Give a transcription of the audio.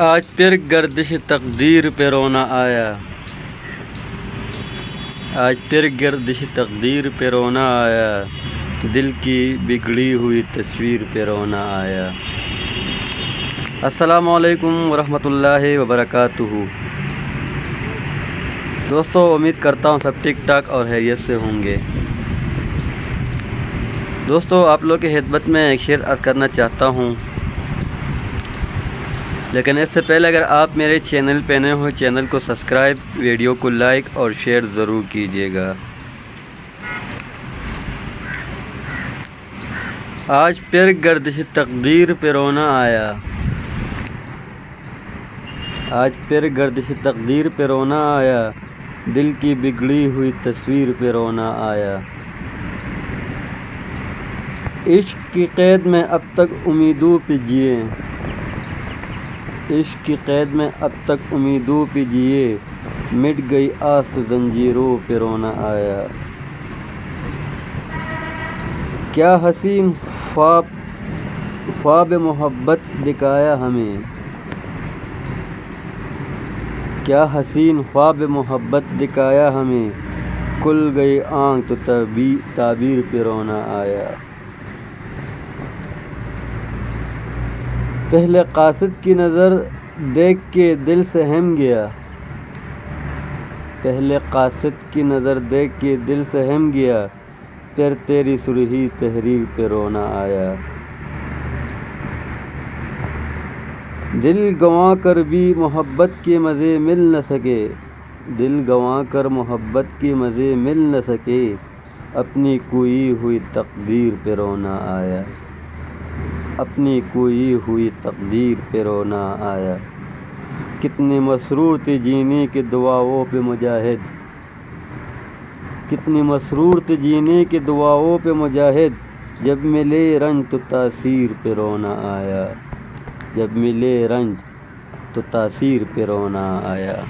آج پھر گردش تقدیر پہ رونا آیا، آج پھر گردش تقدیر پہ رونا آیا، دل کی بگڑی ہوئی تصویر پہ رونا آیا۔ السلام علیکم ورحمۃ اللہ وبرکاتہ۔ دوستو، امید کرتا ہوں سب ٹھیک ٹھاک اور خیریت سے ہوں گے۔ دوستو، آپ لوگ کی خدمت میں ایک شعر عرض کرنا چاہتا ہوں، لیکن اس سے پہلے اگر آپ میرے چینل پہ نئے ہو، چینل کو سبسکرائب، ویڈیو کو لائک اور شیئر ضرور کیجیے گا۔ آج پھر گردش تقدیر پہ رونا آیا، آج پھر گردش تقدیر پہ رونا آیا، دل کی بگڑی ہوئی تصویر پہ رونا آیا۔ عشق کی قید میں اب تک امیدوں پہ جیے، عشق کی قید میں اب تک امیدوں پہ جیے، مٹ گئی آس تو زنجیروں پہ رونا آیا۔ کیا حسین خواب محبت دکھایا ہمیں، کیا حسین خواب محبت دکھایا ہمیں، کھل گئی آنکھ تو تعبیر پہ رونا آیا۔ پہلے قاصد کی نظر دیکھ کے دل سہم گیا، پہلے قاصد کی نظر دیکھ کے دل سہم گیا، پھر تیری سرخی تحریر پہ رونا آیا۔ دل گنوا کر بھی محبت کے مزے مل نہ سکے، دل گنوا کر محبت کے مزے مل نہ سکے، اپنی کھوئی ہوئی تقدیر پہ رونا آیا، اپنی کھوئی ہوئی تقدیر پہ رونا آیا۔ کتنے مسرور تھے جینے کے دعاؤں پہ مجاہد، کتنے مسرور تھے جینے کے دعاؤں پہ مجاہد، جب ملے رنج تو تاثیر پہ رونا آیا، جب ملے رنج تو تاثیر پہ رونا آیا۔